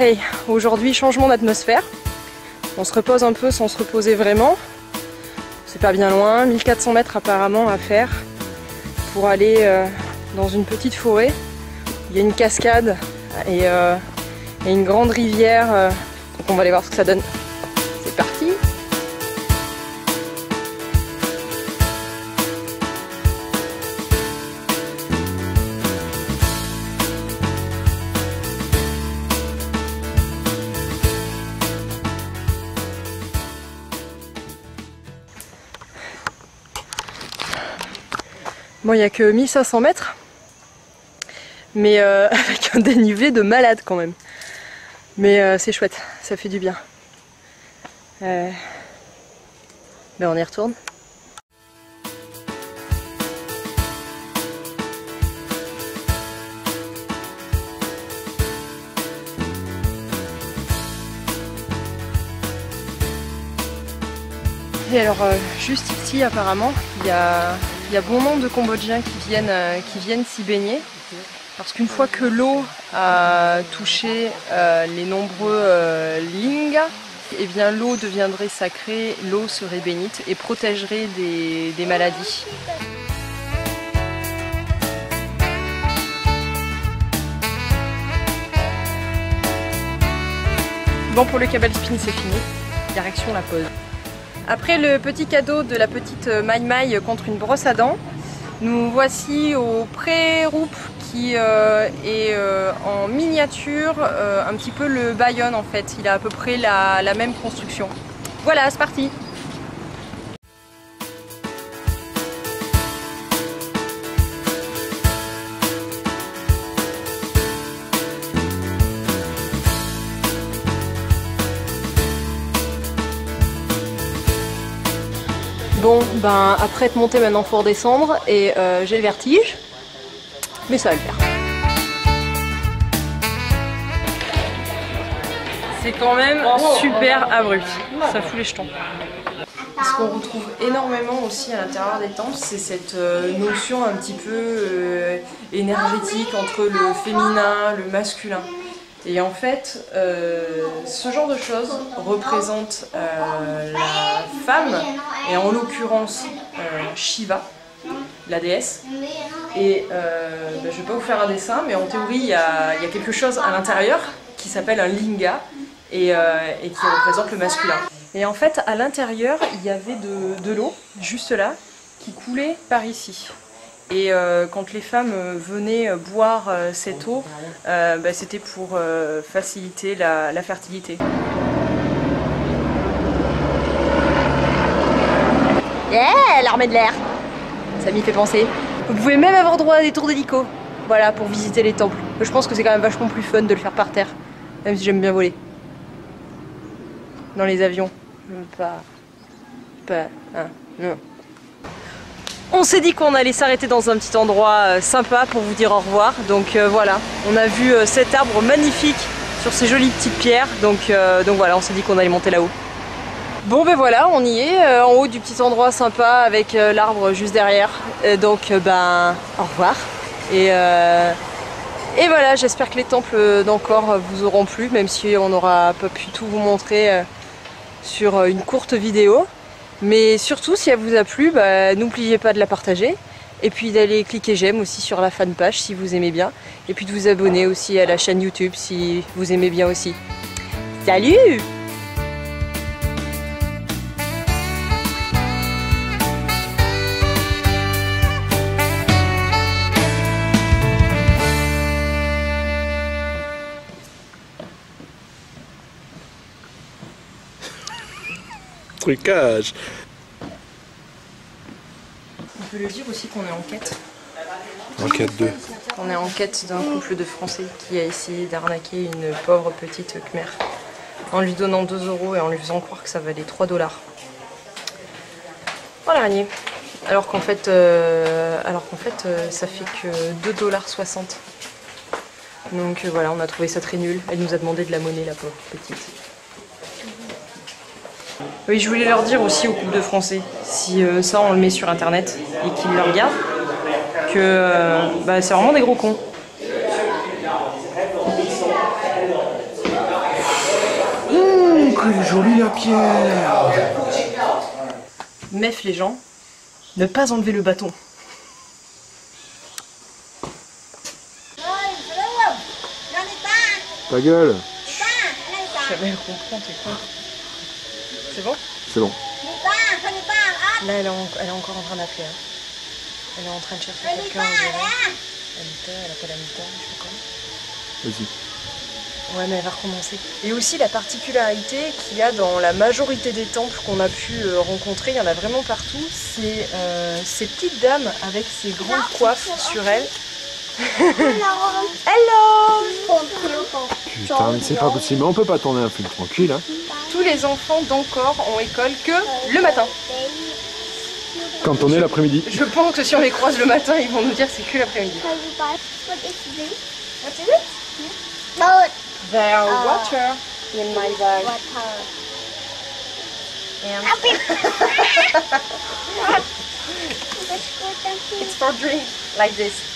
Hey, aujourd'hui changement d'atmosphère. On se repose un peu sans se reposer vraiment. C'est pas bien loin, 1400 mètres apparemment à faire pour aller dans une petite forêt. Il y a une cascade et une grande rivière. Donc on va aller voir ce que ça donne. C'est parti! Bon, il n'y a que 1500 mètres, mais avec un dénivelé de malade quand même. Mais c'est chouette, ça fait du bien. Ben on y retourne. Et alors, juste ici apparemment, il y a bon nombre de Cambodgiens qui viennent s'y baigner. Parce qu'une fois que l'eau a touché les nombreux lingas, eh bien l'eau deviendrait sacrée, l'eau serait bénite et protégerait des maladies. Bon, pour le Cabal Spin c'est fini, direction la pause. Après le petit cadeau de la petite Mai Mai contre une brosse à dents, nous voici au pré-roupe qui est en miniature, un petit peu le Bayonne en fait. Il a à peu près la même construction. Voilà, c'est parti! Bon, ben après être monté, maintenant faut redescendre et j'ai le vertige, mais ça va le faire. C'est quand même super abrupt, ça fout les jetons. Ce qu'on retrouve énormément aussi à l'intérieur des temples, c'est cette notion un petit peu énergétique entre le féminin, le masculin. Et en fait, ce genre de choses représente la femme, et en l'occurrence Shiva, la déesse. Et je ne vais pas vous faire un dessin, mais en théorie, il y a quelque chose à l'intérieur qui s'appelle un linga et qui représente le masculin. Et en fait, à l'intérieur, il y avait de l'eau, juste là, qui coulait par ici. Et quand les femmes venaient boire cette eau, c'était pour faciliter la fertilité. Yeah, l'armée de l'air! Ça m'y fait penser. Vous pouvez même avoir droit à des tours d'hélico. Voilà, pour visiter les temples. Je pense que c'est quand même vachement plus fun de le faire par terre. Même si j'aime bien voler. Dans les avions. Non. On s'est dit qu'on allait s'arrêter dans un petit endroit sympa pour vous dire au revoir. Donc voilà, on a vu cet arbre magnifique sur ces jolies petites pierres. Donc voilà, on s'est dit qu'on allait monter là-haut. Bon ben voilà, on y est, en haut du petit endroit sympa avec l'arbre juste derrière. Donc au revoir. Et voilà, j'espère que les temples d'Angkor vous auront plu, même si on n'aura pas pu tout vous montrer sur une courte vidéo. Mais surtout, si elle vous a plu, n'oubliez pas de la partager. Et puis d'aller cliquer j'aime aussi sur la fanpage si vous aimez bien. Et puis de vous abonner aussi à la chaîne YouTube si vous aimez bien aussi. Salut! Trucage. On peut le dire aussi qu'on est en quête. En quête 2. On est en quête d'un couple de Français qui a essayé d'arnaquer une pauvre petite Khmer en lui donnant 2 € et en lui faisant croire que ça valait 3 $. Voilà, Ragné. Alors qu'en fait, ça fait que 2,60 $. Donc voilà, on a trouvé ça très nul. Elle nous a demandé de la monnaie, la pauvre petite. Oui, je voulais leur dire aussi au couple de Français, si ça on le met sur internet et qu'ils le regardent, que c'est vraiment des gros cons. Elle est jolie la pierre. Mef les gens, ne pas enlever le bâton. Ta gueule. Jamais elle comprend, t'es con. C'est bon? C'est bon. Là elle est encore en train d'appeler. Hein. Elle est en train de chercher quelqu'un. Anita, elle appelle Anita, je sais pas comment. Vas-y. Ouais mais elle va recommencer. Et aussi la particularité qu'il y a dans la majorité des temples qu'on a pu rencontrer, il y en a vraiment partout, c'est ces petites dames avec ces grandes coiffes sur elles. Hello! Putain, mais c'est pas possible. Mais on peut pas tourner un film tranquille, hein. Tous les enfants d'Angkor ont école que le matin. Quand on est l'après-midi. Je pense que si on les croise le matin, ils vont nous dire que c'est que l'après-midi. There water in my bag. And it's for drink like this.